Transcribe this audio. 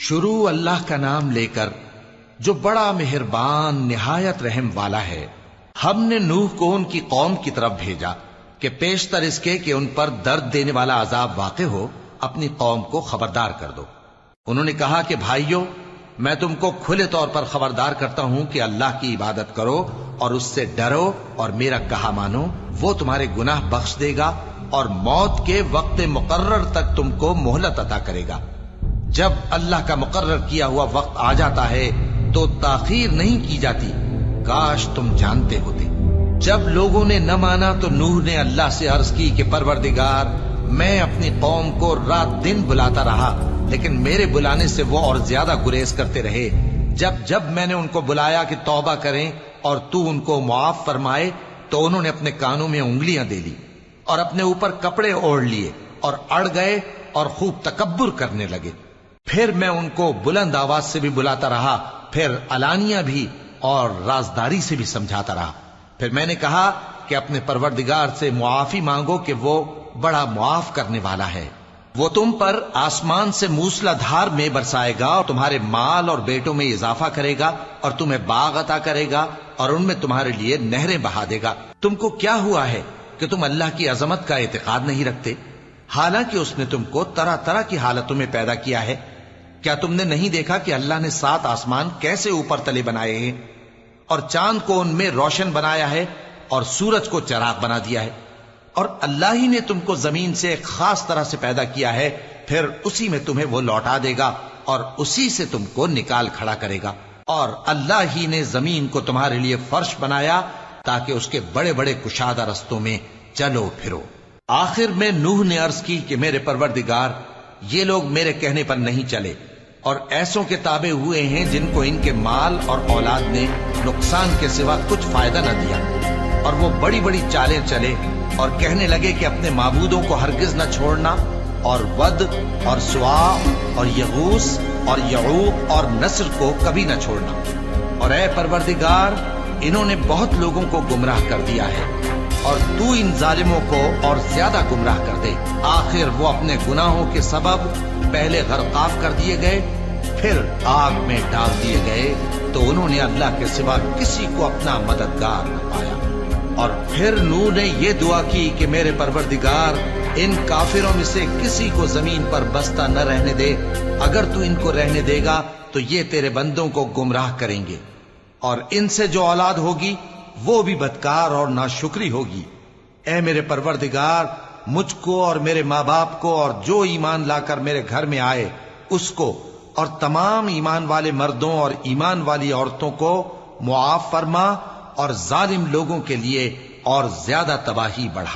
شروع اللہ کا نام لے کر جو بڑا مہربان نہایت رحم والا ہے۔ ہم نے نوح کو ان کی قوم کی طرف بھیجا کہ پیشتر اس کے کہ ان پر درد دینے والا عذاب واقع ہو اپنی قوم کو خبردار کر دو۔ انہوں نے کہا کہ بھائیو، میں تم کو کھلے طور پر خبردار کرتا ہوں کہ اللہ کی عبادت کرو اور اس سے ڈرو اور میرا کہا مانو، وہ تمہارے گناہ بخش دے گا اور موت کے وقت مقرر تک تم کو مہلت عطا کرے گا۔ جب اللہ کا مقرر کیا ہوا وقت آ جاتا ہے تو تاخیر نہیں کی جاتی، کاش تم جانتے ہوتے۔ جب لوگوں نے نہ مانا تو نوح نے اللہ سے عرض کی کہ پروردگار، میں اپنی قوم کو رات دن بلاتا رہا، لیکن میرے بلانے سے وہ اور زیادہ گریز کرتے رہے۔ جب میں نے ان کو بلایا کہ توبہ کریں اور تو ان کو معاف فرمائے تو انہوں نے اپنے کانوں میں انگلیاں دے لی اور اپنے اوپر کپڑے اوڑھ لیے اور اڑ گئے اور خوب تکبر کرنے لگے۔ پھر میں ان کو بلند آواز سے بھی بلاتا رہا، پھر علانیہ بھی اور رازداری سے بھی سمجھاتا رہا۔ پھر میں نے کہا کہ اپنے پروردگار سے معافی مانگو کہ وہ بڑا معاف کرنے والا ہے۔ وہ تم پر آسمان سے موسلا دھار میں برسائے گا اور تمہارے مال اور بیٹوں میں اضافہ کرے گا اور تمہیں باغ عطا کرے گا اور ان میں تمہارے لیے نہریں بہا دے گا۔ تم کو کیا ہوا ہے کہ تم اللہ کی عظمت کا اعتقاد نہیں رکھتے، حالانکہ اس نے تم کو طرح طرح کی حالتوں میں پیدا کیا ہے؟ کیا تم نے نہیں دیکھا کہ اللہ نے 7 آسمان کیسے اوپر تلے بنائے ہیں اور چاند کو ان میں روشن بنایا ہے اور سورج کو چراغ بنا دیا ہے؟ اور اللہ ہی نے تم کو زمین سے ایک خاص طرح سے پیدا کیا ہے، پھر اسی میں تمہیں وہ لوٹا دے گا اور اسی سے تم کو نکال کھڑا کرے گا۔ اور اللہ ہی نے زمین کو تمہارے لیے فرش بنایا تاکہ اس کے بڑے بڑے کشادہ رستوں میں چلو پھرو۔ آخر میں نوح نے عرض کی کہ میرے پروردگار، یہ لوگ میرے کہنے پر نہیں چلے اور ایسوں کے تابع ہوئے ہیں جن کو ان کے مال اور اولاد نے نقصان کے سوا کچھ فائدہ نہ دیا، اور وہ بڑی بڑی چالیں چلے اور کہنے لگے کہ اپنے معبودوں کو ہرگز نہ چھوڑنا، اور ود اور سواع اور یغوث اور یعوق اور نصر کو کبھی نہ چھوڑنا۔ اور اے پروردگار، انہوں نے بہت لوگوں کو گمراہ کر دیا ہے، اور تو ان ظالموں کو اور زیادہ گمراہ کر دے۔ آخر وہ اپنے گناہوں کے سبب پہلے غرقاب کر دیے گئے، پھر آگ میں ڈال دیے گئے، تو انہوں نے اللہ کے سوا کسی کو اپنا مددگار نہ پایا۔ اور پھر نوح نے یہ دعا کی کہ میرے پروردگار، ان کافروں میں سے کسی کو زمین پر بستہ نہ رہنے دے، اگر تو ان کو رہنے دے گا تو یہ تیرے بندوں کو گمراہ کریں گے، اور ان سے جو اولاد ہوگی وہ بھی بدکار اور ناشکری ہوگی۔ اے میرے پروردگار، مجھ کو اور میرے ماں باپ کو اور جو ایمان لا کر میرے گھر میں آئے اس کو اور تمام ایمان والے مردوں اور ایمان والی عورتوں کو معاف فرما، اور ظالم لوگوں کے لیے اور زیادہ تباہی بڑھا۔